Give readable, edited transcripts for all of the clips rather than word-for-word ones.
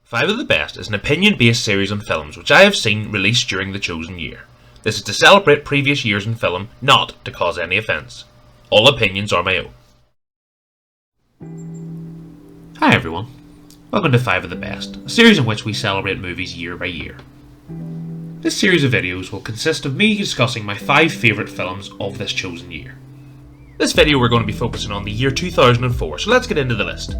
5 of the Best is an opinion-based series on films which I have seen released during the chosen year. This is to celebrate previous years in film, not to cause any offence. All opinions are my own. Hi everyone, welcome to 5 of the Best, a series in which we celebrate movies year by year. This series of videos will consist of me discussing my 5 favourite films of this chosen year. This video we're going to be focusing on the year 2004, so let's get into the list.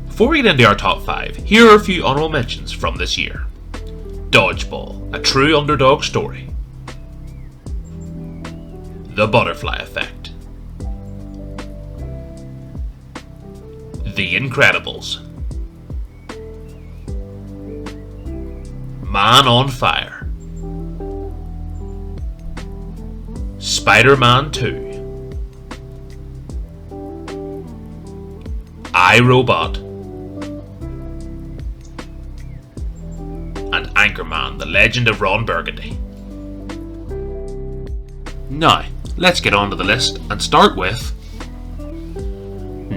Before we get into our top 5, here are a few honourable mentions from this year. Dodgeball, a true underdog story. The Butterfly Effect. The Incredibles. Man on Fire. Spider-Man 2. I, Robot. And Anchorman, The Legend of Ron Burgundy. Now, let's get on to the list and start with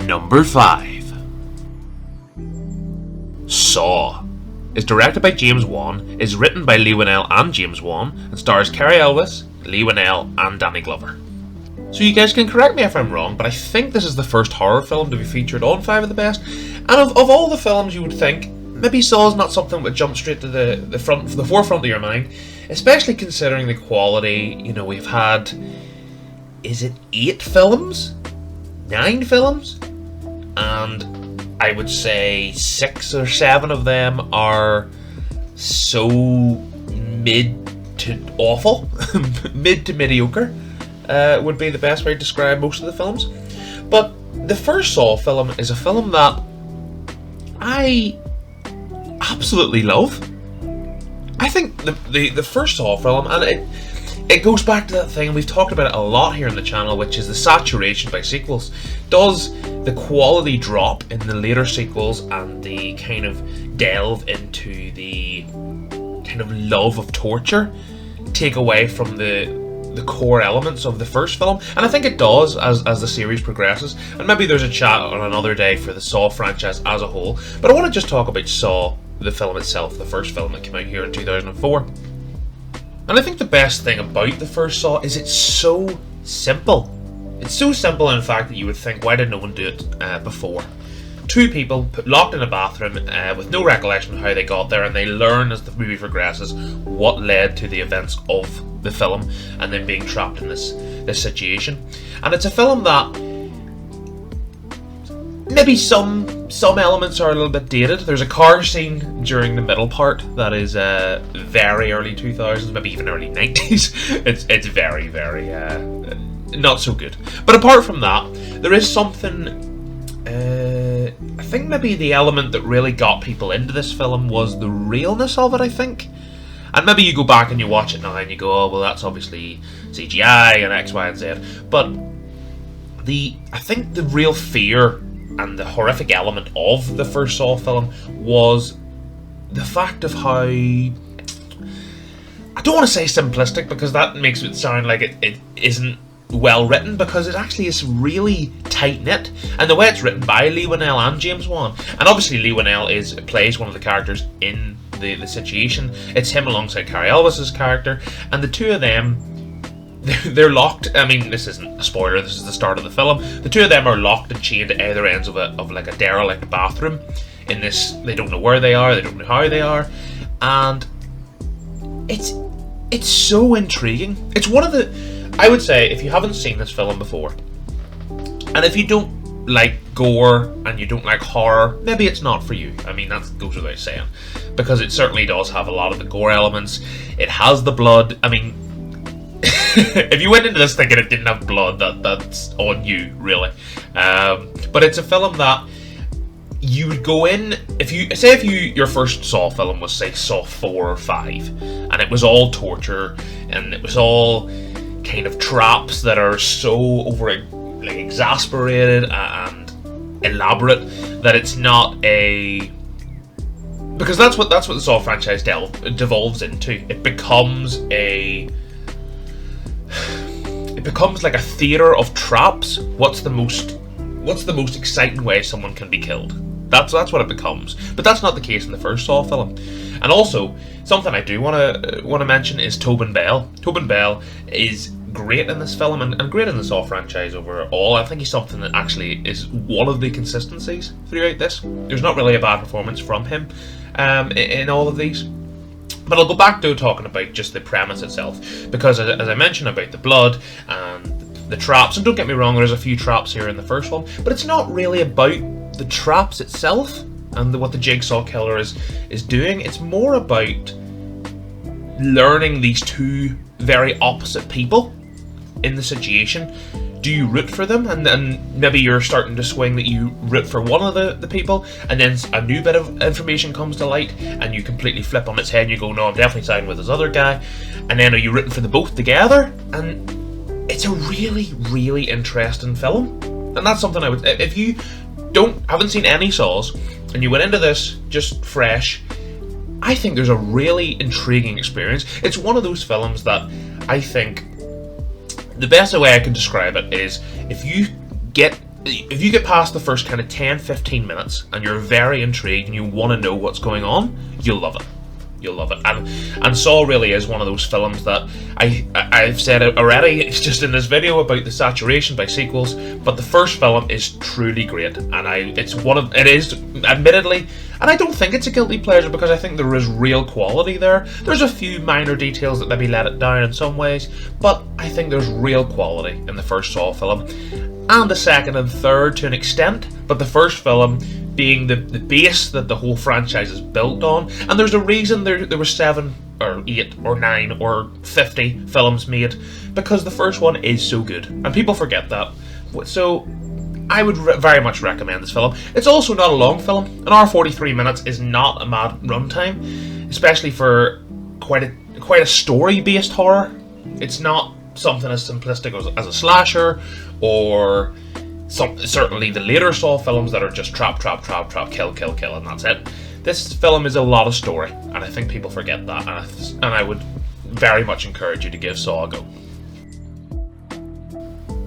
number 5. Saw is directed by James Wan, is written by Leigh Whannell and James Wan, and stars Cary Elwes, Leigh Whannell and Danny Glover. So you guys can correct me if I'm wrong, but I think this is the first horror film to be featured on 5 of the Best, and of all the films you would think, maybe Saw is not something that would jump straight to the forefront of your mind, especially considering the quality. You know, we've had, is it 8 films? 9 films? And I would say 6 or 7 of them are so mid to awful, mid to mediocre, would be the best way to describe most of the films. But the first Saw film is a film that I absolutely love. I think the first Saw film, and it goes back to that thing, and we've talked about it a lot here on the channel, which is the saturation by sequels. Does the quality drop in the later sequels and the kind of delve into the kind of love of torture take away from the core elements of the first film? And I think it does as the series progresses, and maybe there's a chat on another day for the Saw franchise as a whole, but I want to just talk about Saw, the film itself, the first film that came out here in 2004. And I think the best thing about the first Saw is it's so simple. It's so simple, in fact, that you would think, why did no one do it before? 2 people locked in a bathroom with no recollection of how they got there, and they learn as the movie progresses what led to the events of the film and then being trapped in this situation. And it's a film that maybe some elements are a little bit dated. There's a car scene during the middle part that is very early 2000s, maybe even early 90s. It's very, very not so good. But apart from that, there is something. I think maybe the element that really got people into this film was the realness of it, I think. And maybe you go back and you watch it now and you go, oh, well, that's obviously CGI and X, Y, and Z. But I think the real fear and the horrific element of the first Saw film was the fact of how, I don't want to say simplistic, because that makes it sound like it isn't well written, because it actually is really tight knit, and the way it's written by Leigh Whannell and James Wan, and obviously Leigh Whannell plays one of the characters in the situation. It's him alongside Cary Elwes' character, and the two of them, they're locked. I mean, this isn't a spoiler, this is the start of the film. The two of them are locked and chained to either ends of like a derelict bathroom in this. They don't know where they are, they don't know how they are, and it's so intriguing. It's one of the, I would say, if you haven't seen this film before, and if you don't like gore and you don't like horror, maybe it's not for you. I mean, that goes without saying, because it certainly does have a lot of the gore elements. It has the blood. I mean, if you went into this thinking it didn't have blood, that's on you, really. But it's a film that you would go in, if your first Saw film was, say, Saw 4 or 5, and it was all torture, and it was all kind of traps that are so exasperated and elaborate that it's not a, because that's what the Saw franchise devolves into. It becomes like a theater of traps. What's the most exciting way someone can be killed? That's what it becomes. But that's not the case in the first Saw film. And also, something I do want to mention is Tobin Bell. Tobin Bell is great in this film and great in the Saw franchise overall. I think he's something that actually is one of the consistencies throughout this. There's not really a bad performance from him in all of these. But I'll go back to talking about just the premise itself, because as I mentioned about the blood and the traps, and don't get me wrong, there's a few traps here in the first one, but it's not really about the traps itself and what the Jigsaw Killer is doing. It's more about learning these two very opposite people in the situation. Do you root for them, and then maybe you're starting to swing that you root for one of the people, and then a new bit of information comes to light and you completely flip on its head and you go, no, I'm definitely siding with this other guy. And then are you rooting for the both together? And it's a really, really interesting film. And that's something I would, if you haven't seen any Saws and you went into this just fresh, I think there's a really intriguing experience. It's one of those films that I think the best way I can describe it is if you get past the first kind of 10-15 minutes and you're very intrigued and you want to know what's going on, you'll love it. You'll love it. And Saw really is one of those films that I've said it already, it's just in this video about the saturation by sequels, but the first film is truly great, and it is admittedly, and I don't think it's a guilty pleasure because I think there is real quality there. There's a few minor details that maybe let it down in some ways, but I think there's real quality in the first Saw film, and the second and third to an extent, but the first film being the base that the whole franchise is built on. And there's a reason there were 7 or 8 or 9 or 50 films made, because the first one is so good and people forget that. So I would very much recommend this film. It's also not a long film. An hour 43 minutes is not a mad runtime, especially for quite a story based horror. It's not something as simplistic as a slasher, or certainly the later Saw films that are just trap, kill, and that's it. This film is a lot of story, and I think people forget that, and I would very much encourage you to give Saw a go.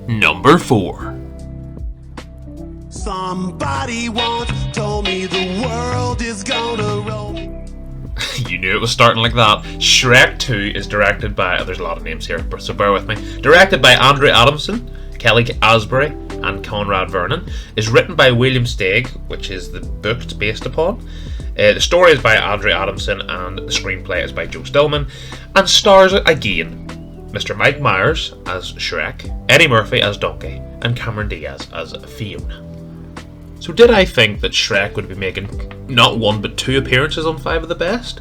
Number 4. Somebody once told me the world is gonna roll me. You knew it was starting like that. Shrek 2 is directed by, there's a lot of names here, so bear with me. Directed by Andrew Adamson, Kelly Asbury, and Conrad Vernon. Is written by William Steig, which is the book it's based upon. The story is by Andrew Adamson, and the screenplay is by Joe Stillman, and stars again Mr. Mike Myers as Shrek, Eddie Murphy as Donkey, and Cameron Diaz as Fiona. So did I think that Shrek would be making not 1 but 2 appearances on 5 of the best?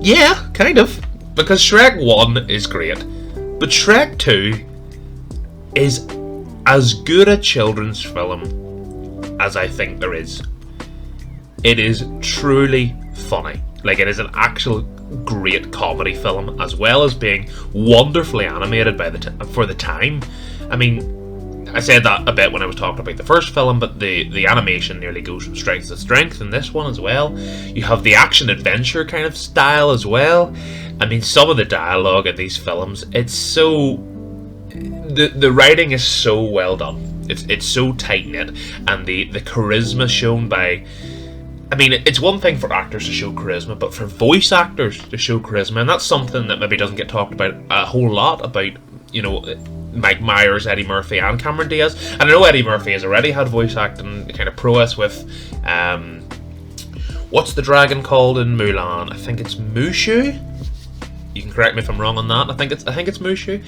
Yeah, kind of. Because Shrek 1 is great, but Shrek 2 is as good a children's film as I think there is. It is truly funny. Like, it is an actual great comedy film, as well as being wonderfully animated for the time. I mean, I said that a bit when I was talking about the first film, but the animation nearly goes from strength to strength in this one as well. You have the action-adventure kind of style as well. I mean, some of the dialogue in these films, it's so... The writing is so well done. It's so tight-knit, and the charisma shown by... I mean, it's one thing for actors to show charisma, but for voice actors to show charisma, and that's something that maybe doesn't get talked about a whole lot about, you know, Mike Myers, Eddie Murphy, and Cameron Diaz. And I know Eddie Murphy has already had voice acting kind of prowess with, what's the dragon called in Mulan? I think it's Mushu. You can correct me if I'm wrong on that. I think it's Mushu,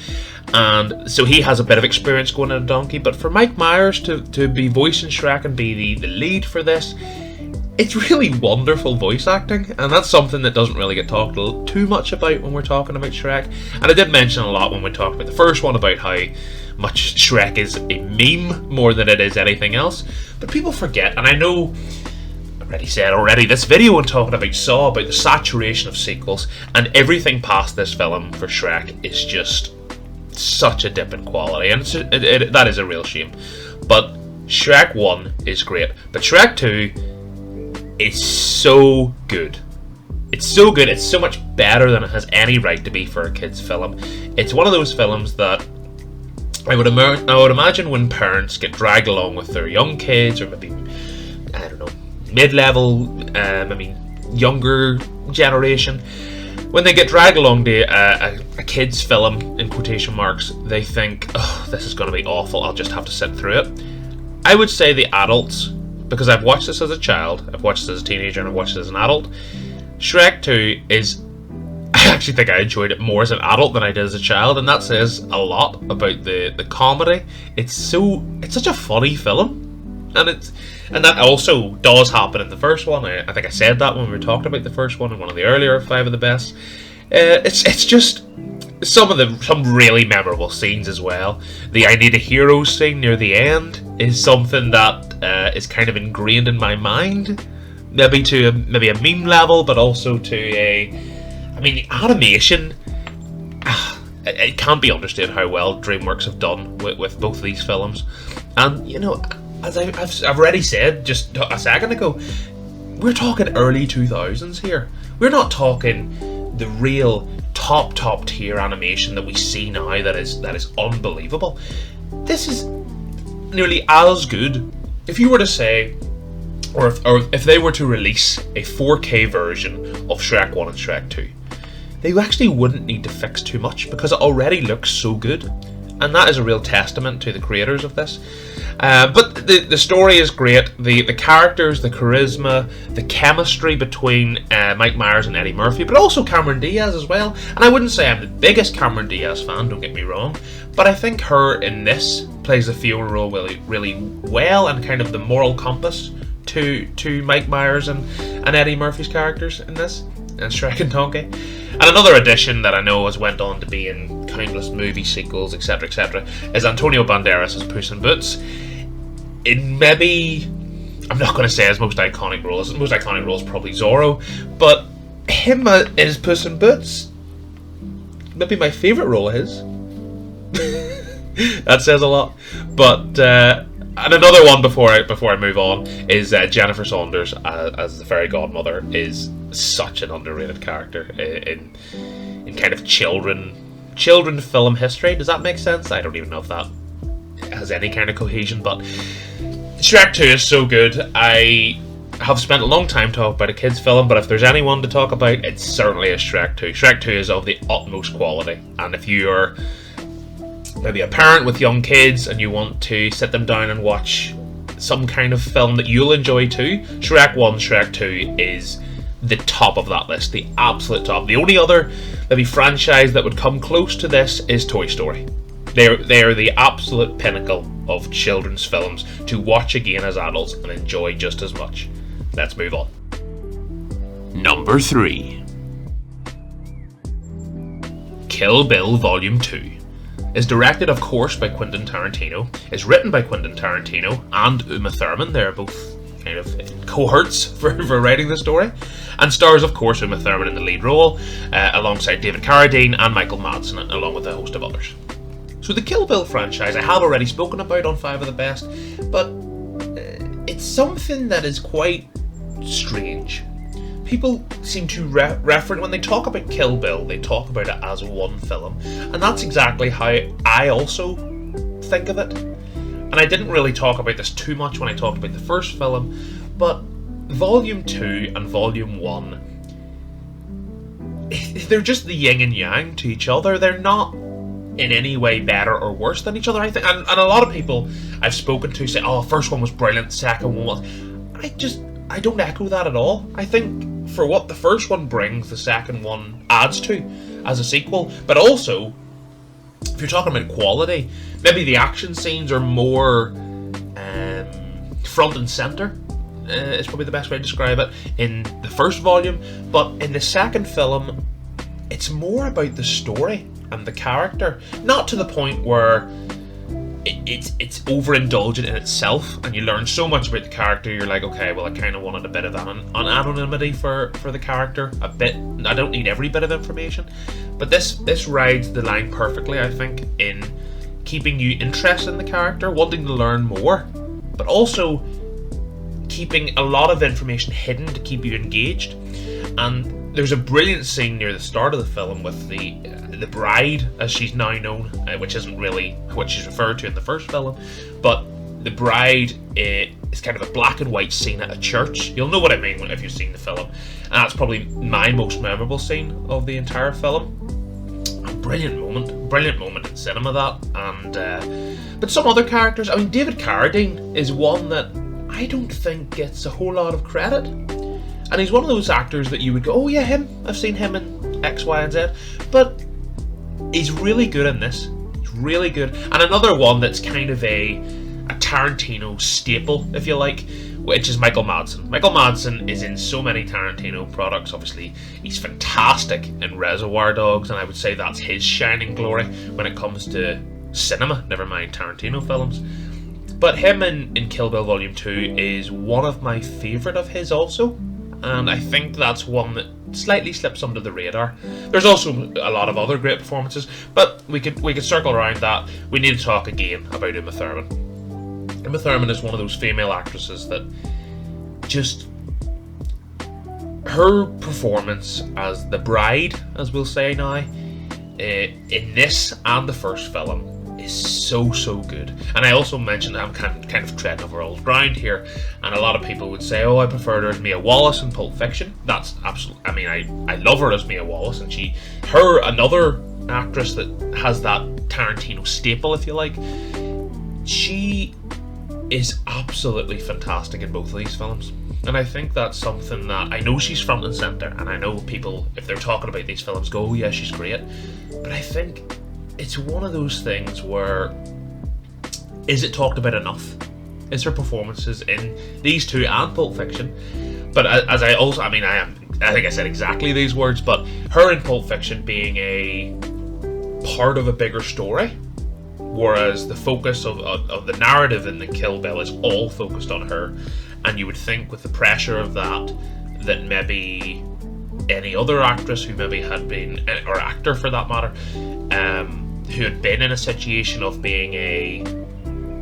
and so he has a bit of experience going in a donkey. But for Mike Myers to be voicing Shrek and be the lead for this, it's really wonderful voice acting, and that's something that doesn't really get talked too much about when we're talking about Shrek. And I did mention a lot when we talked about the first one about how much Shrek is a meme more than it is anything else. But people forget, and I know I already this video and talking about Saw, about the saturation of sequels, and everything past this film for Shrek is just such a dip in quality, and that is a real shame. But Shrek 1 is great, but Shrek 2 is so good. It's so good, it's so much better than it has any right to be for a kid's film. It's one of those films that I would imagine when parents get dragged along with their young kids, or maybe I don't know, mid-level, younger generation, when they get dragged along to a kid's film, in quotation marks, they think, oh, this is going to be awful, I'll just have to sit through it. I would say the adults, because I've watched this as a child, I've watched this as a teenager, and I've watched it as an adult, Shrek 2 is... I actually think I enjoyed it more as an adult than I did as a child, and that says a lot about the comedy. It's such a funny film, and that also does happen in the first one. I think I said that when we were talking about the first one in one of the earlier 5 of the best. It's just some really memorable scenes as well. The I Need a Hero scene near the end is something that is kind of ingrained in my mind, maybe to maybe a meme level, but also to a... the animation, it can't be understood how well DreamWorks have done with both of these films. And, as I've already said just a second ago, we're talking early 2000s here. We're not talking the real top tier animation that we see now that is unbelievable. This is nearly as good. If you were to say, or if they were to release a 4K version of Shrek 1 and Shrek 2, they actually wouldn't need to fix too much because it already looks so good, and that is a real testament to the creators of this. But the story is great, the characters, the charisma, the chemistry between Mike Myers and Eddie Murphy, but also Cameron Diaz as well. And I wouldn't say I'm the biggest Cameron Diaz fan, don't get me wrong, but I think her in this plays the Fiona role really well, and kind of the moral compass to Mike Myers and Eddie Murphy's characters in this, and Shrek and Donkey. And another addition that I know has went on to be in countless movie sequels, etc., is Antonio Banderas as Puss in Boots. In maybe, I'm not going to say his most iconic role. His most iconic role is probably Zorro, but him as Puss in Boots, maybe my favourite role of his. That says a lot. But and another one before I move on is Jennifer Saunders as the fairy godmother is such an underrated character in kind of children film history. Does that make sense? I don't even know if that has any kind of cohesion, but Shrek 2 is so good. I have spent a long time talking about a kids film, but if there's anyone to talk about, it certainly is Shrek 2. Shrek 2 is of the utmost quality, and if you're maybe a parent with young kids and you want to sit them down and watch some kind of film that you'll enjoy too, Shrek 1, Shrek 2 is the top of that list, the absolute top. The only other maybe franchise that would come close to this is Toy Story. They are the absolute pinnacle of children's films to watch again as adults and enjoy just as much. Let's move on. Number 3. Kill Bill Volume 2 is directed, of course, by Quentin Tarantino, is written by Quentin Tarantino and Uma Thurman. They're both kind of cohorts for writing the story, and stars, of course, Uma Thurman in the lead role, alongside David Carradine and Michael Madsen, along with a host of others. So the Kill Bill franchise I have already spoken about on 5 of the Best, but it's something that is quite strange. People seem to reference, when they talk about Kill Bill, they talk about it as one film, and that's exactly how I also think of it. And I didn't really talk about this too much when I talked about the first film, but Volume 2 and Volume 1, they're just the yin and yang to each other. They're not in any way better or worse than each other, I think. And a lot of people I've spoken to say, oh, the first one was brilliant, the second one was... I don't echo that at all. I think for what the first one brings, the second one adds to as a sequel. But also, if you're talking about quality, maybe the action scenes are more front and center. Is probably the best way to describe it in the first volume. But in the second film, it's more about the story and the character. Not to the point where it's overindulgent in itself and you learn so much about the character you're like, okay, well, I kind of wanted a bit of anonymity for the character, a bit. I don't need every bit of information, but this rides the line perfectly, I think, in keeping you interested in the character, wanting to learn more, but also keeping a lot of information hidden to keep you engaged. And there's a brilliant scene near the start of the film with the bride, as she's now known, which isn't really what she's referred to in the first film, but the bride is kind of a black and white scene at a church. You'll know what I mean if you've seen the film. And that's probably my most memorable scene of the entire film. A brilliant moment in cinema, that. And but some other characters, I mean, David Carradine is one that I don't think gets a whole lot of credit. And he's one of those actors that you would go, oh yeah, him, I've seen him in X, Y, and Z. But he's really good in this. He's really good. And another one that's kind of a Tarantino staple, if you like, which is Michael Madsen. Michael Madsen is in so many Tarantino products. Obviously, he's fantastic in Reservoir Dogs, and I would say that's his shining glory when it comes to cinema, never mind Tarantino films. But him in Kill Bill Volume 2 is one of my favourite of his also, and I think that's one that slightly slips under the radar. There's also a lot of other great performances, but we could circle around that. We need to talk again about Uma Thurman. Uma Thurman is one of those female actresses that just... her performance as the bride, as we'll say now, in this and the first film is so good. And I also mentioned I'm kind of treading over old ground here, and a lot of people would say, oh, I preferred her as Mia Wallace in Pulp Fiction. That's absolutely... I mean, I love her as Mia Wallace, and another actress that has that Tarantino staple, if you like. She is absolutely fantastic in both of these films, and I think that's something that I know she's front and center, and I know people, if they're talking about these films, go, oh yeah, she's great, but I think it's one of those things where, is it talked about enough? Is her performances in these two and Pulp Fiction? But as I think I said exactly these words, but her in Pulp Fiction being a part of a bigger story, whereas the focus of the narrative in the Kill Bill is all focused on her, and you would think with the pressure of that maybe any other actress who maybe had been, or actor for that matter, who had been in a situation of being a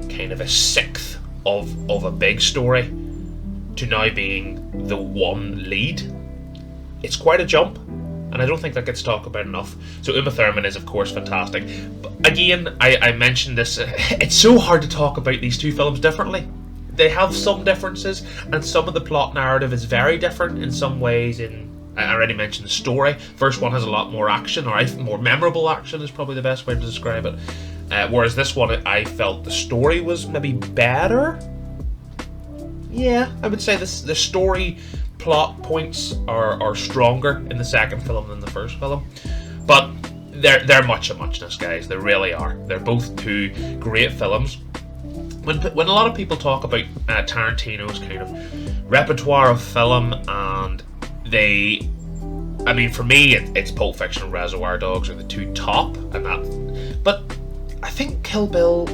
kind of a sixth of a big story to now being the one lead, it's quite a jump, and I don't think that gets talked about enough. So Uma Thurman is of course fantastic. But again, I mentioned this, it's so hard to talk about these two films differently. They have some differences, and some of the plot narrative is very different in some ways. I already mentioned the story. First one has a lot more action, or more memorable action is probably the best way to describe it. Whereas this one, I felt the story was maybe better. Yeah, I would say the story plot points are stronger in the second film than the first film. But they're much of muchness, guys. They really are. They're both two great films. When a lot of people talk about Tarantino's kind of repertoire of film, and I mean, for me, it's Pulp Fiction and Reservoir Dogs are the two top, but I think Kill Bill,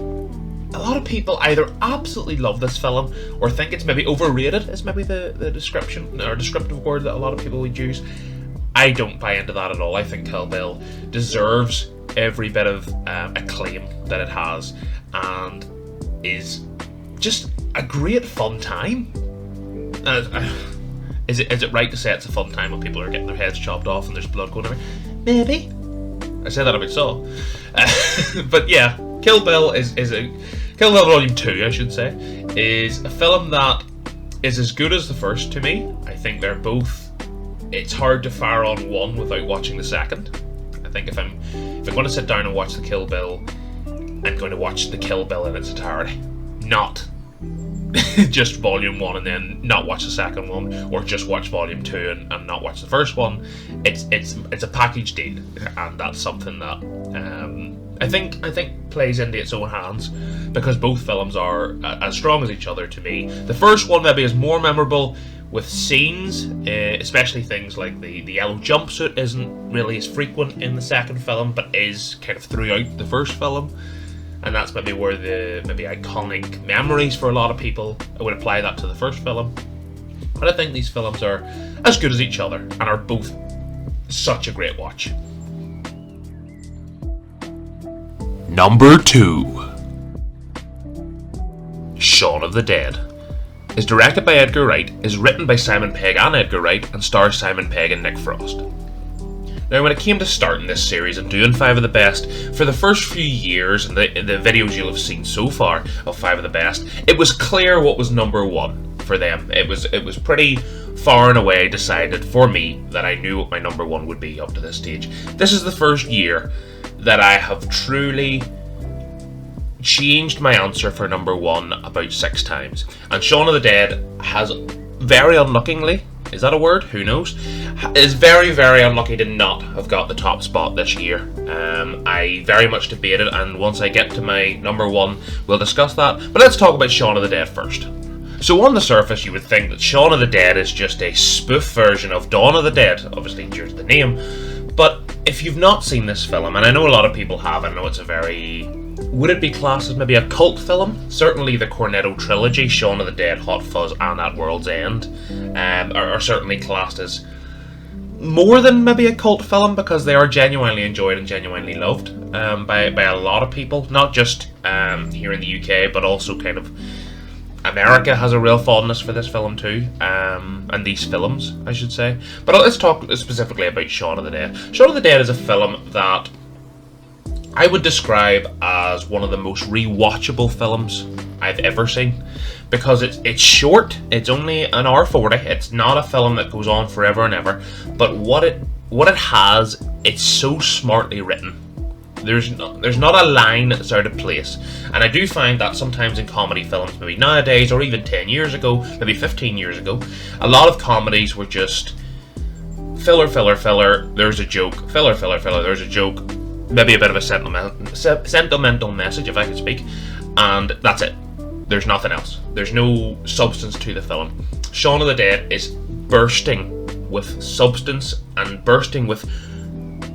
a lot of people either absolutely love this film or think it's maybe overrated, is maybe the description or descriptive word that a lot of people would use. I don't buy into that at all. I think Kill Bill deserves every bit of acclaim that it has, and is just a great fun time. Is it right to say it's a fun time when people are getting their heads chopped off and there's blood going everywhere? Maybe. I say that about Saw. But yeah, Kill Bill Kill Bill Volume 2, I should say, is a film that is as good as the first to me. I think they're both... It's hard to fire on one without watching the second. I think if I'm going to sit down and watch the Kill Bill, I'm going to watch the Kill Bill in its entirety. Not just Volume 1 and then not watch the second one, or just watch Volume 2 and not watch the first one. It's a package deal, and that's something that I think plays into its own hands, because both films are as strong as each other to me. The first one maybe is more memorable with scenes, especially things like the yellow jumpsuit isn't really as frequent in the second film, but is kind of throughout the first film. And that's maybe where the iconic memories for a lot of people, I would apply that to the first film. But I think these films are as good as each other and are both such a great watch. Number 2. Shaun of the Dead is directed by Edgar Wright, is written by Simon Pegg and Edgar Wright, and stars Simon Pegg and Nick Frost. Now, when it came to starting this series and doing 5 of the best, for the first few years, and the videos you'll have seen so far of 5 of the best, it was clear what was number 1 for them. It was pretty far and away decided for me that I knew what my number 1 would be up to this stage. This is the first year that I have truly changed my answer for number 1 about 6 times. And Shaun of the Dead has very unluckily, is that a word? Who knows? Is very, very unlucky to not have got the top spot this year. I very much debated, and once I get to my number 1, we'll discuss that. But let's talk about Shaun of the Dead first. So on the surface, you would think that Shaun of the Dead is just a spoof version of Dawn of the Dead, obviously due to the name. But if you've not seen this film, and I know a lot of people have, I know it's a very... Would it be classed as maybe a cult film? Certainly the Cornetto trilogy, Shaun of the Dead, Hot Fuzz, and At World's End, are certainly classed as more than maybe a cult film, because they are genuinely enjoyed and genuinely loved by a lot of people, not just here in the UK, but also kind of America has a real fondness for this film too, and these films, I should say. But let's talk specifically about Shaun of the Dead. Shaun of the Dead is a film that I would describe as one of the most rewatchable films I've ever seen, because it's short. It's only an hour 40. It's not a film that goes on forever and ever. But what it has, it's so smartly written. There's not a line that's out of place, and I do find that sometimes in comedy films, maybe nowadays or even 10 years ago, maybe 15 years ago, a lot of comedies were just filler, filler, filler. There's a joke. Filler, filler, filler. There's a joke. Maybe a bit of a sentimental message, if I can speak, and that's it. There's nothing else. There's no substance to the film. Shaun of the Dead is bursting with substance and bursting with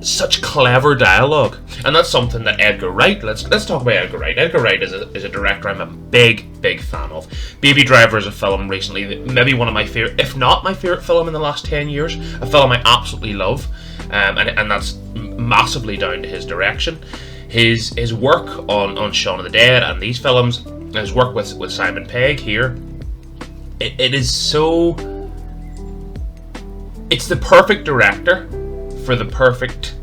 such clever dialogue, and that's something that Edgar Wright. Let's talk about Edgar Wright. Edgar Wright is a director I'm a big fan of. Baby Driver is a film recently, maybe one of my favorite, if not my favorite film in the last 10 years. A film I absolutely love, and that's massively down to his direction. His work on Shaun of the Dead and these films, his work with Simon Pegg here, it is so... It's the perfect director for the perfect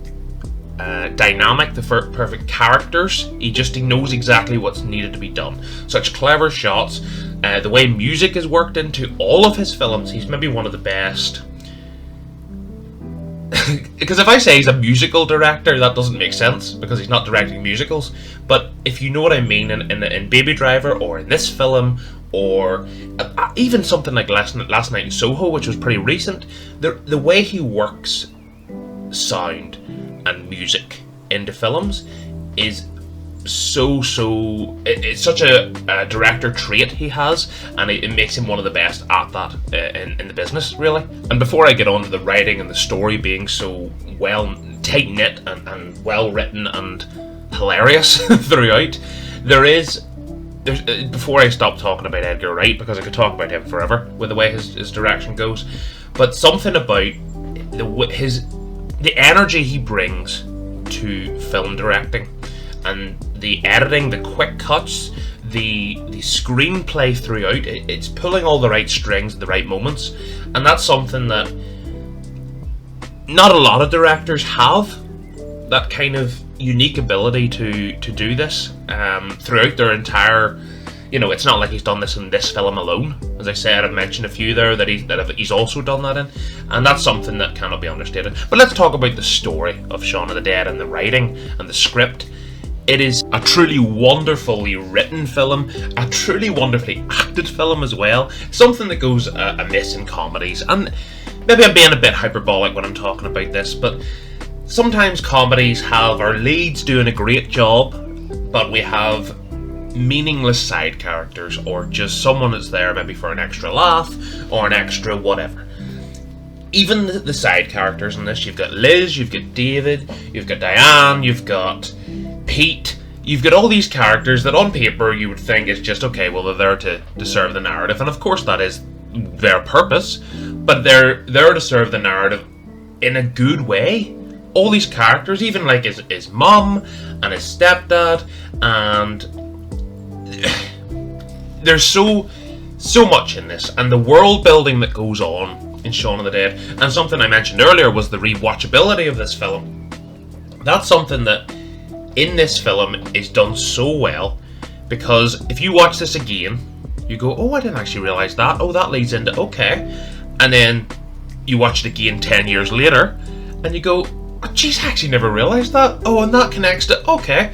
dynamic, the perfect characters. He knows exactly what's needed to be done. Such clever shots, the way music is worked into all of his films. He's maybe one of the best. Because if I say he's a musical director, that doesn't make sense, because he's not directing musicals. But if you know what I mean, in Baby Driver, or in this film, or even something like Last Night in Soho, which was pretty recent, the way he works sound and music into films is it's such a director trait he has, and it makes him one of the best at that in the business, really. And before I get on to the writing and the story being so well tight-knit and well written and hilarious throughout, there's before I stop talking about Edgar Wright, because I could talk about him forever with the way his direction goes, but something about the energy he brings to film directing, and the editing, the quick cuts, the screenplay throughout, it's pulling all the right strings at the right moments, and that's something that not a lot of directors have, that kind of unique ability to do this throughout their entire... it's not like he's done this in this film alone. As I said, I've mentioned a few there that he's also done that in, and that's something that cannot be understated. But let's talk about the story of Shaun of the Dead and the writing and the script. It is a truly wonderfully written film, a truly wonderfully acted film as well. Something that goes amiss in comedies, and maybe I'm being a bit hyperbolic when I'm talking about this, but sometimes comedies have our leads doing a great job, but we have meaningless side characters, or just someone that's there maybe for an extra laugh or an extra whatever. Even the side characters in this, you've got Liz, you've got David, you've got Diane, you've got Pete, you've got all these characters that on paper you would think is just, okay, well, they're there to serve the narrative, and of course that is their purpose, but they're there to serve the narrative in a good way. All these characters, even like his mum and his stepdad, and there's so much in this, and the world building that goes on in Shaun of the Dead. And something I mentioned earlier was the rewatchability of this film. That's something that in this film is done so well, because if you watch this again, you go, oh, I didn't actually realise that. Oh, that leads into, okay. And then you watch it again 10 years later, and you go, oh, geez, I actually never realised that. Oh, and that connects to, okay.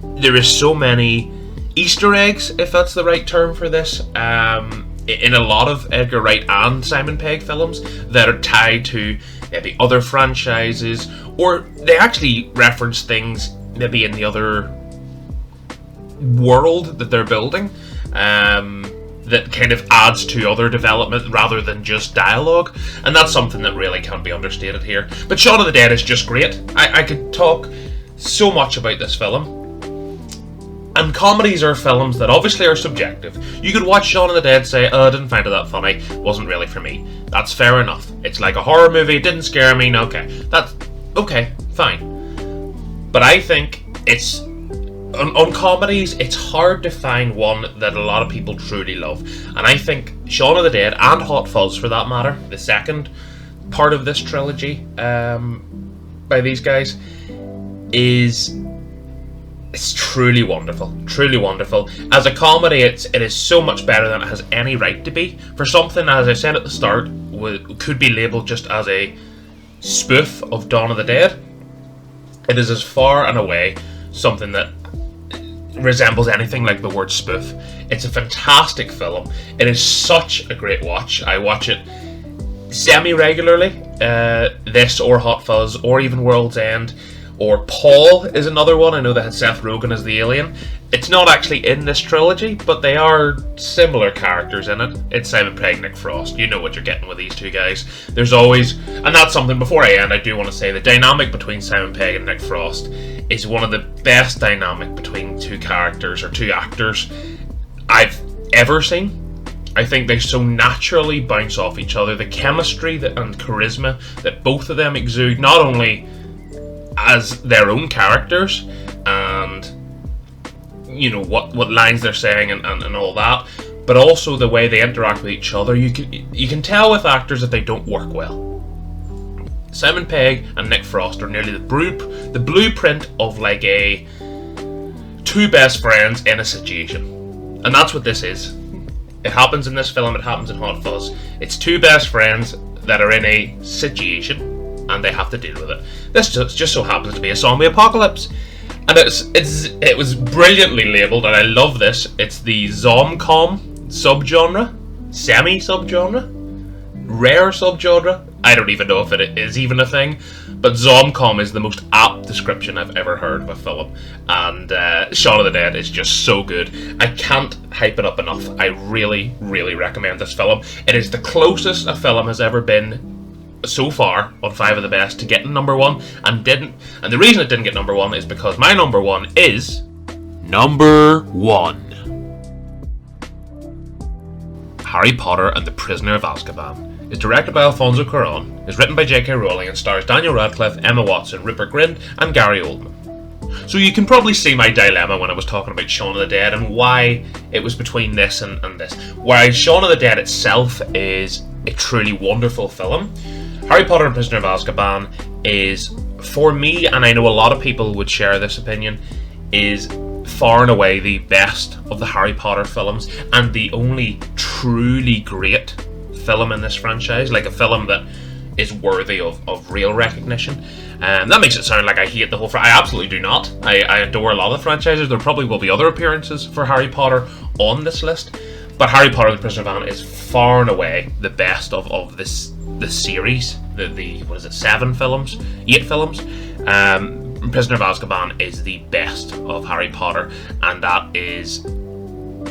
There is so many Easter eggs, if that's the right term for this, in a lot of Edgar Wright and Simon Pegg films that are tied to maybe other franchises, or they actually reference things maybe in the other world that they're building, that kind of adds to other development rather than just dialogue, and that's something that really can't be understated here. But Shaun of the Dead is just great. I could talk so much about this film. And comedies are films that obviously are subjective. You could watch Shaun of the Dead, say, oh, I didn't find it that funny, wasn't really for me. That's fair enough. It's like a horror movie, it didn't scare me, okay. That's okay, fine. But I think it's on comedies, it's hard to find one that a lot of people truly love. And I think Shaun of the Dead, and Hot Fuzz for that matter, the second part of this trilogy by these guys, it's truly wonderful, truly wonderful. As a comedy, it is so much better than it has any right to be. For something, as I said at the start, could be labelled just as a spoof of Dawn of the Dead, it is as far and away something that resembles anything like the word spoof. It's a fantastic film. It is such a great watch. I watch it semi-regularly. This or Hot Fuzz or even World's End. Or Paul is another one. I know that had Seth Rogen as the alien. It's not actually in this trilogy, but they are similar characters in it. It's Simon Pegg, Nick Frost. You know what you're getting with these two guys. There's always, and that's something, before I end, I do want to say the dynamic between Simon Pegg and Nick Frost is one of the best dynamic between two characters or two actors I've ever seen. I think they so naturally bounce off each other. The chemistry and charisma that both of them exude, not only as their own characters and you know what lines they're saying and all that, but also the way they interact with each other. You can tell with actors that they don't work well. Simon Pegg and Nick Frost are nearly the blueprint of like a two best friends in a situation, and that's what this is. It happens in this film, it happens in Hot Fuzz. It's two best friends that are in a situation and they have to deal with it. This just so happens to be a zombie apocalypse, and it was brilliantly labelled, and I love this. It's the Zomcom subgenre, semi-subgenre, rare subgenre. I don't even know if it is even a thing, but Zomcom is the most apt description I've ever heard of a film, and Shaun of the Dead is just so good. I can't hype it up enough. I really, really recommend this film. It is the closest a film has ever been so far on 5 of the Best to getting number 1, and the reason it didn't get number 1 is because my number 1 is number 1. Harry Potter and the Prisoner of Azkaban is directed by Alfonso Cuarón, is written by J.K. Rowling, and stars Daniel Radcliffe, Emma Watson, Rupert Grint, and Gary Oldman. So you can probably see my dilemma when I was talking about Shaun of the Dead and why it was between this and this. Whereas Shaun of the Dead itself is a truly wonderful film, Harry Potter and Prisoner of Azkaban is, for me, and I know a lot of people would share this opinion, is far and away the best of the Harry Potter films, and the only truly great film in this franchise, like a film that is worthy of real recognition. That makes it sound like I hate the whole franchise. I absolutely do not. I adore a lot of the franchises. There probably will be other appearances for Harry Potter on this list, but Harry Potter and the Prisoner of Azkaban is far and away the best of this series. The what is it, 7 films? 8 films? Prisoner of Azkaban is the best of Harry Potter, and that is...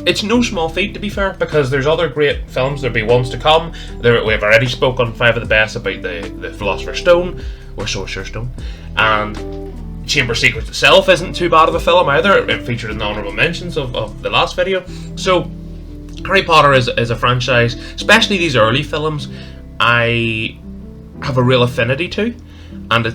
It's no small feat, to be fair, because there's other great films. There'll be ones to come. We've already spoke on 5 of the Best about the Philosopher's Stone, or Sorcerer's Stone, and Chamber of Secrets itself isn't too bad of a film either. It featured in the Honourable Mentions of the last video. So Harry Potter is a franchise, especially these early films, I have a real affinity to, and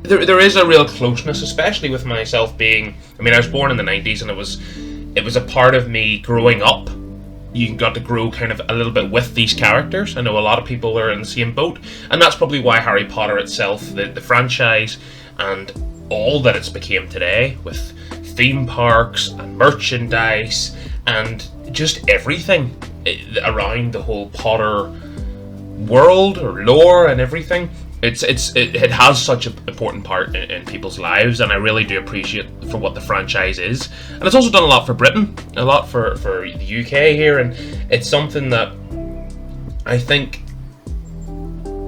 there is a real closeness, especially with myself being, I mean, I was born in the 90s, and it was a part of me growing up, you got to grow kind of a little bit with these characters. I know a lot of people are in the same boat, and that's probably why Harry Potter itself, the franchise, and all that it's became today, with theme parks and merchandise and just everything around the whole Potter world or lore and everything. It has such an important part in people's lives, and I really do appreciate for what the franchise is. And it's also done a lot for Britain, a lot for the UK here, and it's something that I think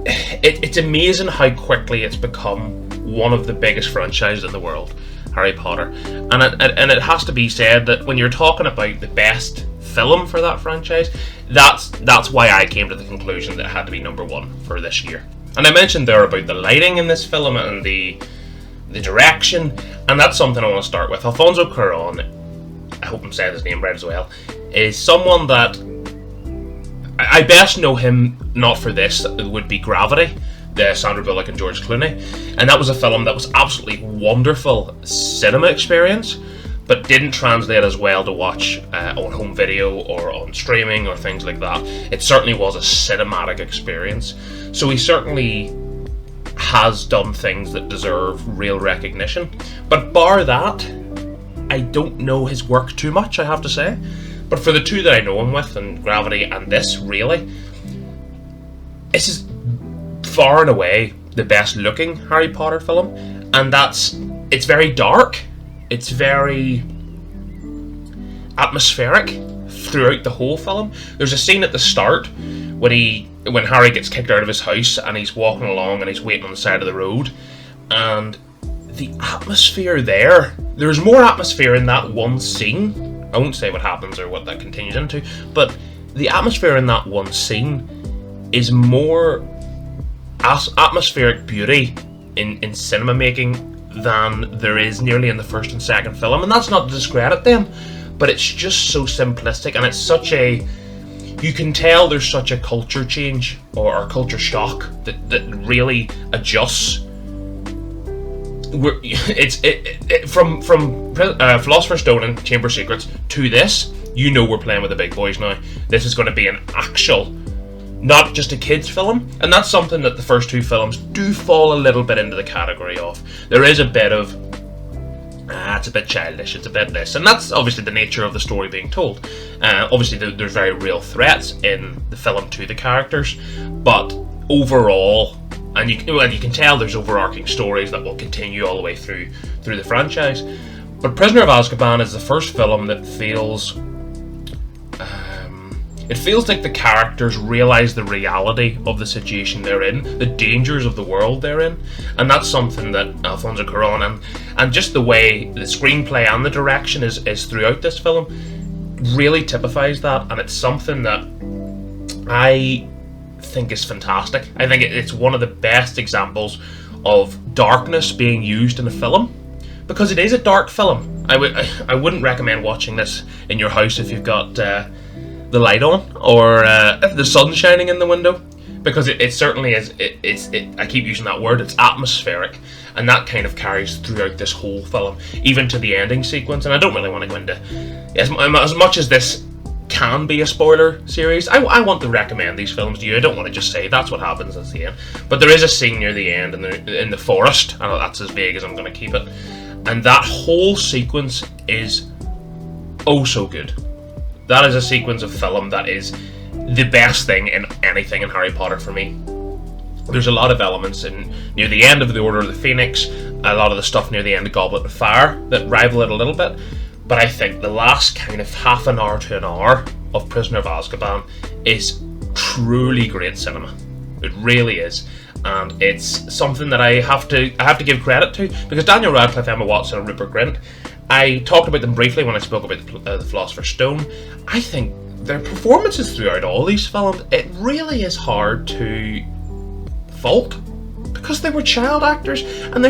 it's amazing how quickly it's become one of the biggest franchises in the world, Harry Potter. And it has to be said that when you're talking about the best film for that franchise, that's why I came to the conclusion that it had to be number one for this year. And I mentioned there about the lighting in this film and the direction, and that's something I want to start with. Alfonso Cuarón, I hope I'm saying his name right as well, is someone that I best know him not for this. It would be Gravity, the Sandra Bullock and George Clooney, and that was a film that was absolutely wonderful cinema experience, but didn't translate as well to watch on home video or on streaming or things like that. It certainly was a cinematic experience. So he certainly has done things that deserve real recognition. But bar that, I don't know his work too much, I have to say. But for the two that I know him with, and Gravity and this, really, this is far and away the best looking Harry Potter film. And it's very dark. It's very atmospheric throughout the whole film. There's a scene at the start when Harry gets kicked out of his house and he's walking along and he's waiting on the side of the road, and the atmosphere there's more atmosphere in that one scene. I won't say what happens or what that continues into, but the atmosphere in that one scene is more atmospheric beauty in cinema making than there is nearly in the first and second film. And that's not to discredit them, but it's just so simplistic, and it's such a, you can tell there's such a culture change or culture shock that really adjusts. From Philosopher's Stone and Chamber of Secrets to this, you know we're playing with the big boys now. This is going to be an actual, not just a kids film, and that's something that the first two films do fall a little bit into the category of. There is a bit of it's a bit childish, it's a bit this, and that's obviously the nature of the story being told. Obviously there's very real threats in the film to the characters, but overall, and you can tell there's overarching stories that will continue all the way through the franchise. But Prisoner of Azkaban is the first film that feels it feels like the characters realise the reality of the situation they're in, the dangers of the world they're in, and that's something that Alfonso Cuarón and just the way the screenplay and the direction is throughout this film really typifies that, and it's something that I think is fantastic. I think it's one of the best examples of darkness being used in a film, because it is a dark film. I wouldn't recommend watching this in your house if you've got the light on or if the sun's shining in the window, because it certainly is. I keep using that word. It's atmospheric, and that kind of carries throughout this whole film, even to the ending sequence. And I don't really want to go into as much as this can be a spoiler series. I want to recommend these films to you. I don't want to just say that's what happens at the end. But there is a scene near the end in the forest. I know that's as vague as I'm going to keep it. And that whole sequence is oh so good. That is a sequence of film that is the best thing in anything in Harry Potter for me. There's a lot of elements near the end of the Order of the Phoenix, a lot of the stuff near the end of Goblet of Fire that rival it a little bit. But I think the last kind of half an hour to an hour of Prisoner of Azkaban is truly great cinema. It really is. And it's something that I have to give credit to, because Daniel Radcliffe, Emma Watson and Rupert Grint, I talked about them briefly when I spoke about the Philosopher's Stone. I think their performances throughout all these films, it really is hard to fault, because they were child actors, and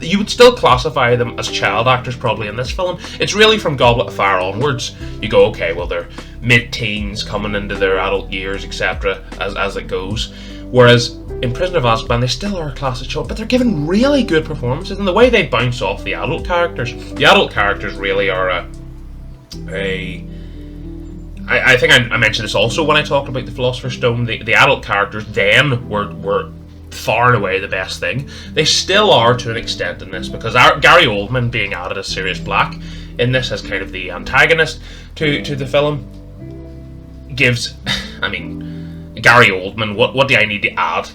you would still classify them as child actors probably in this film. It's really from Goblet of Fire onwards. You go, okay, well they're mid-teens coming into their adult years, etc. as it goes. Whereas in Prisoner of Azkaban, they still are a class of children, but they're given really good performances, and the way they bounce off the adult characters really are I think I mentioned this also when I talked about the Philosopher's Stone. The adult characters then were far and away the best thing. They still are to an extent in this, because Gary Oldman being added as Sirius Black in this as kind of the antagonist to the film gives, I mean, Gary Oldman, what do I need to add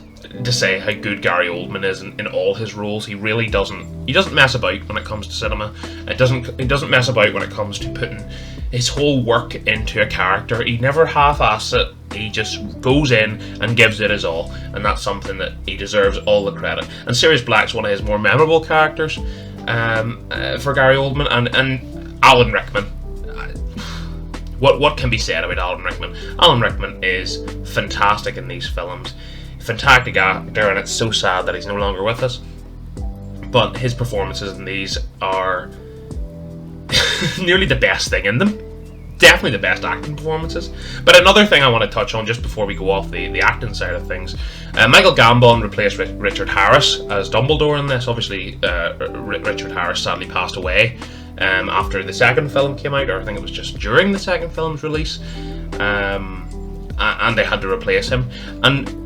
to say how good Gary Oldman is in all his roles? He really doesn't. He doesn't mess about when it comes to cinema. He doesn't mess about when it comes to putting his whole work into a character. He never half-asses it. He just goes in and gives it his all, and that's something that he deserves all the credit. And Sirius Black's one of his more memorable characters for Gary Oldman, and Alan Rickman. What can be said about Alan Rickman? Alan Rickman is fantastic in these films. Fantastic actor, and it's so sad that he's no longer with us. But his performances in these are nearly the best thing in them. Definitely the best acting performances. But another thing I want to touch on just before we go off the acting side of things, Michael Gambon replaced Richard Harris as Dumbledore in this. Obviously, Richard Harris sadly passed away after the second film came out, or I think it was just during the second film's release, and they had to replace him. And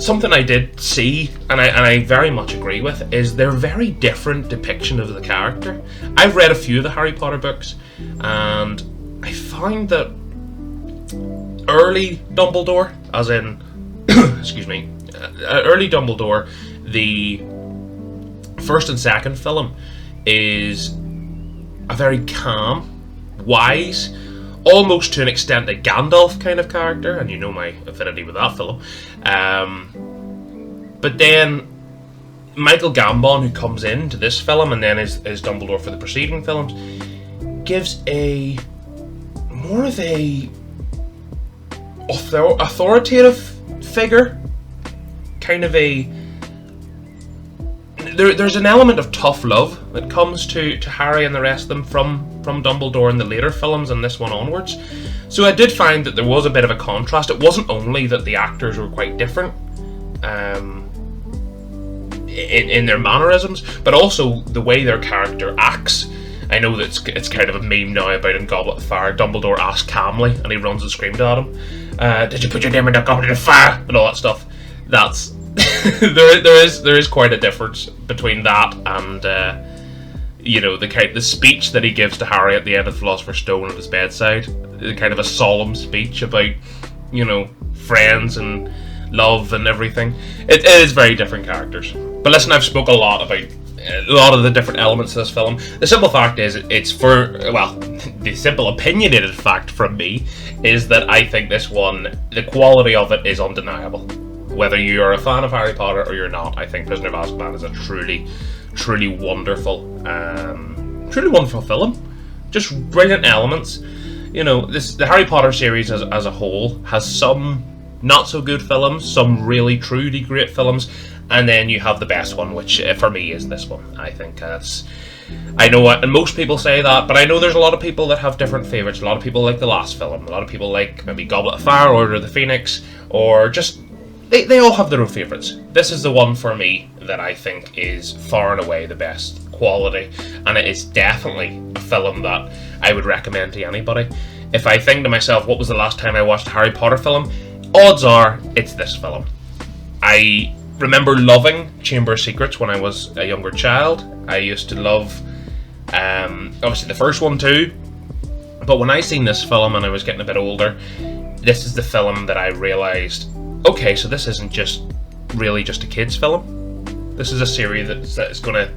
something I did see, and I very much agree with, is their very different depiction of the character. I've read a few of the Harry Potter books, and I find that early Dumbledore, as in, excuse me, early Dumbledore, the first and second film, is a very calm, wise, almost to an extent a Gandalf kind of character, and you know my affinity with that film. But then Michael Gambon, who comes into this film and then is Dumbledore for the preceding films, gives a more of a authoritative figure, kind of a. There's an element of tough love that comes to Harry and the rest of them from Dumbledore in the later films and this one onwards. So I did find that there was a bit of a contrast. It wasn't only that the actors were quite different in their mannerisms, but also the way their character acts. I know that it's kind of a meme now about in Goblet of Fire, Dumbledore asks calmly and he runs and screams at him, did you put your name in the Goblet of Fire? And all that stuff. That's there is quite a difference between that and the speech that he gives to Harry at the end of Philosopher's Stone at his bedside, kind of a solemn speech about friends and love and everything. It is very different characters. But listen, I've spoke a lot about a lot of the different elements of this film. The simple fact is, the simple opinionated fact from me is that I think this one, the quality of it is undeniable. Whether you are a fan of Harry Potter or you're not, I think Prisoner of Azkaban is a truly wonderful film. Just brilliant elements. The Harry Potter series as a whole has some not so good films, some really truly great films, and then you have the best one, which for me is this one. I think I know what, and most people say that, but I know there's a lot of people that have different favourites. A lot of people like the last film. A lot of people like maybe Goblet of Fire, Order of the Phoenix, or just they all have their own favourites. This is the one for me that I think is far and away the best quality, and it is definitely a film that I would recommend to anybody. If I think to myself, what was the last time I watched a Harry Potter film? Odds are it's this film. I remember loving Chamber of Secrets when I was a younger child. I used to love, obviously the first one too, but when I seen this film and I was getting a bit older, this is the film that I realised, okay, so this isn't just really just a kids film. This is a series that's gonna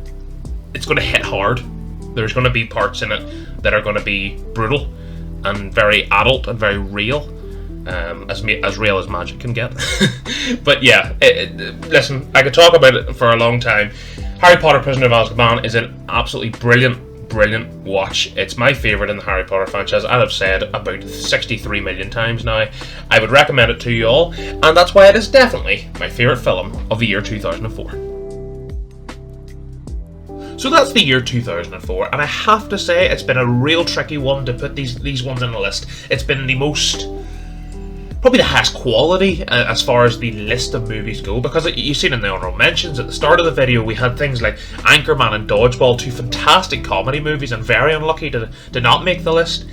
hit hard. There's gonna be parts in it that are gonna be brutal and very adult and very real, as real as magic can get. But yeah, listen, I could talk about it for a long time. Harry Potter Prisoner of Azkaban is an absolutely brilliant watch. It's my favourite in the Harry Potter franchise. As I've said about 63 million times now. I would recommend it to you all, and that's why it is definitely my favourite film of the year 2004. So that's the year 2004, and I have to say it's been a real tricky one to put these ones in a list. It's been probably the highest quality as far as the list of movies go, because you've seen in the Honourable Mentions at the start of the video, we had things like Anchorman and Dodgeball, two fantastic comedy movies and very unlucky to not make the list.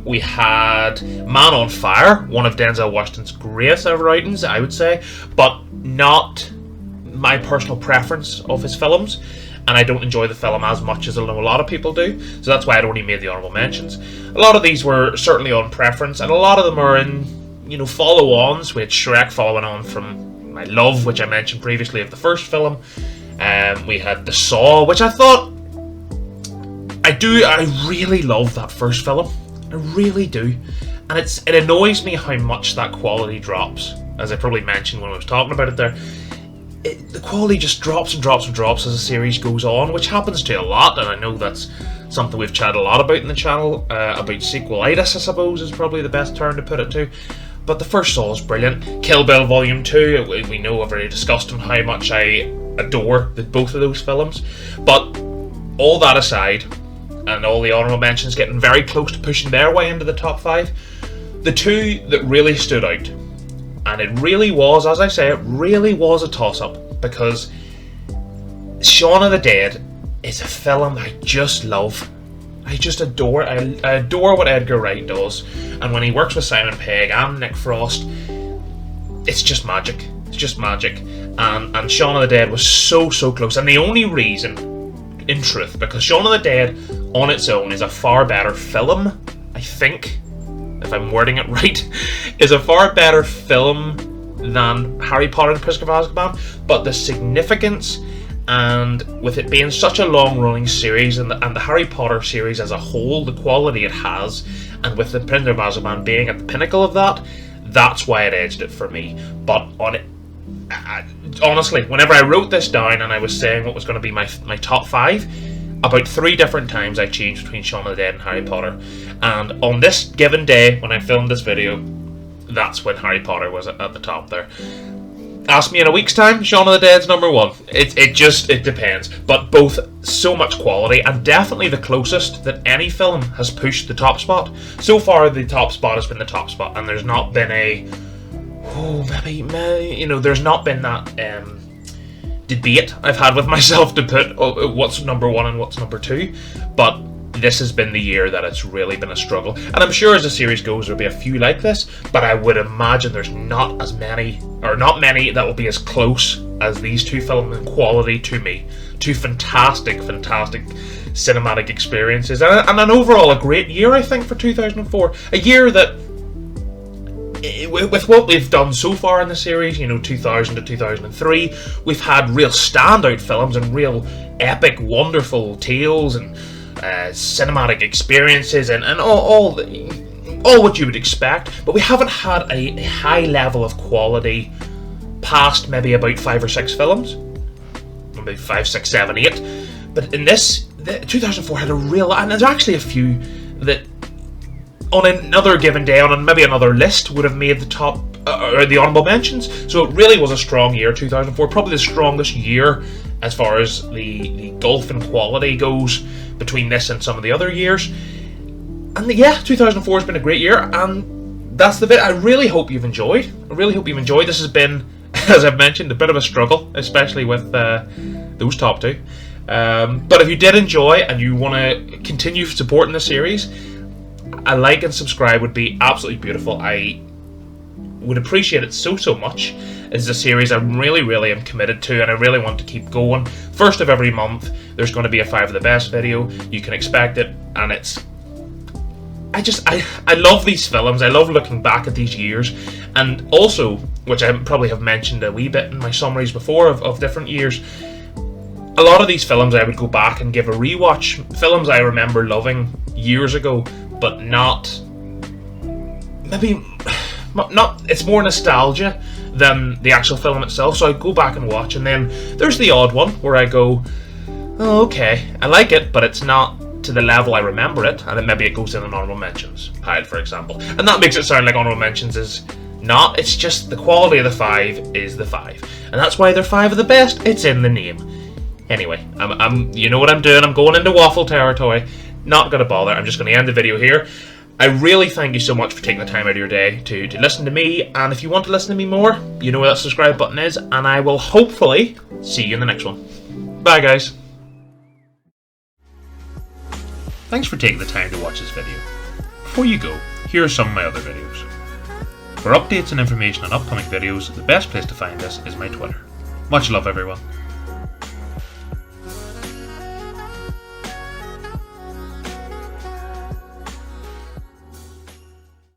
We had Man on Fire, one of Denzel Washington's greatest ever outings, I would say, but not my personal preference of his films, and I don't enjoy the film as much as I know a lot of people do, so that's why I'd only made the honourable mentions. A lot of these were certainly on preference, and a lot of them are in, follow-ons, with Shrek following on from my love, which I mentioned previously, of the first film. We had The Saw, which I thought, I really love that first film. I really do. And it annoys me how much that quality drops, as I probably mentioned when I was talking about it there. The quality just drops and drops and drops as the series goes on, which happens to a lot, and I know that's something we've chatted a lot about in the channel, about sequelitis, I suppose, is probably the best term to put it to. But the first Saw is brilliant. Kill Bill Volume 2, we know I've already discussed on how much I adore both of those films. But all that aside, and all the honourable mentions getting very close to pushing their way into the top 5, the two that really stood out, and it really was, as I say, it really was a toss-up, because Shaun of the Dead is a film I just love. I just adore. I adore what Edgar Wright does, and when he works with Simon Pegg and Nick Frost, it's just magic. It's just magic. And Shaun of the Dead was so close, and the only reason, in truth, because Shaun of the Dead on its own is a far better film, I think, if I'm wording it right, is a far better film than Harry Potter and the Prisoner of Azkaban, but the significance, and with it being such a long-running series, and the Harry Potter series as a whole, the quality it has, and with the Prisoner of Azkaban being at the pinnacle of that, that's why it edged it for me. But honestly, whenever I wrote this down and I was saying what was going to be my top 5, about 3 different times I changed between Shaun of the Dead and Harry Potter. And on this given day, when I filmed this video, that's when Harry Potter was at the top there. Ask me in a week's time, Shaun of the Dead's number 1. It depends. But both so much quality, and definitely the closest that any film has pushed the top spot. So far, the top spot has been the top spot, and there's not been there's not been that debate I've had with myself to put what's number 1 and what's number 2, but this has been the year that it's really been a struggle, and I'm sure as the series goes there'll be a few like this, but I would imagine there's not many that will be as close as these two films in quality to me. Two fantastic cinematic experiences, and an overall a great year, I think, for 2004. A year that, with what we've done so far in the series, 2000 to 2003, we've had real standout films and real epic, wonderful tales and cinematic experiences and all what you would expect, but we haven't had a high level of quality past maybe about 5 or 6 films, maybe 5, 6, 7, 8. But in this, 2004 had a real, and there's actually a few that on another given day, on maybe another list, would have made the top, or the honourable mentions. So it really was a strong year, 2004, probably the strongest year as far as the gulf in quality goes between this and some of the other years. And 2004 has been a great year, and that's the bit I really hope you've enjoyed. This has been, as I've mentioned, a bit of a struggle, especially with those top 2. But if you did enjoy and you want to continue supporting the series, a like and subscribe would be absolutely beautiful. I would appreciate it so much. It's a series I really am committed to, and I really want to keep going. First of every month, there's going to be a 5 of the best video. You can expect it, and it's... I love these films. I love looking back at these years, and also, which I probably have mentioned a wee bit in my summaries before of different years, a lot of these films I would go back and give a rewatch. Films I remember loving years ago, but not... it's more nostalgia than the actual film itself, so I go back and watch, and then there's the odd one where I go, oh, okay, I like it, but it's not to the level I remember it, and then maybe it goes in an honourable mentions pile, for example. And that makes it sound like honourable mentions is not, it's just the quality of the 5 is the 5. And that's why they're 5 of the best, it's in the name. Anyway, I'm you know what I'm doing, I'm going into waffle territory. Not going to bother, I'm just going to end the video here. I really thank you so much for taking the time out of your day to listen to me, and if you want to listen to me more, you know where that subscribe button is, and I will hopefully see you in the next one. Bye guys. Thanks for taking the time to watch this video. Before you go, here are some of my other videos. For updates and information on upcoming videos, the best place to find us is my Twitter. Much love everyone.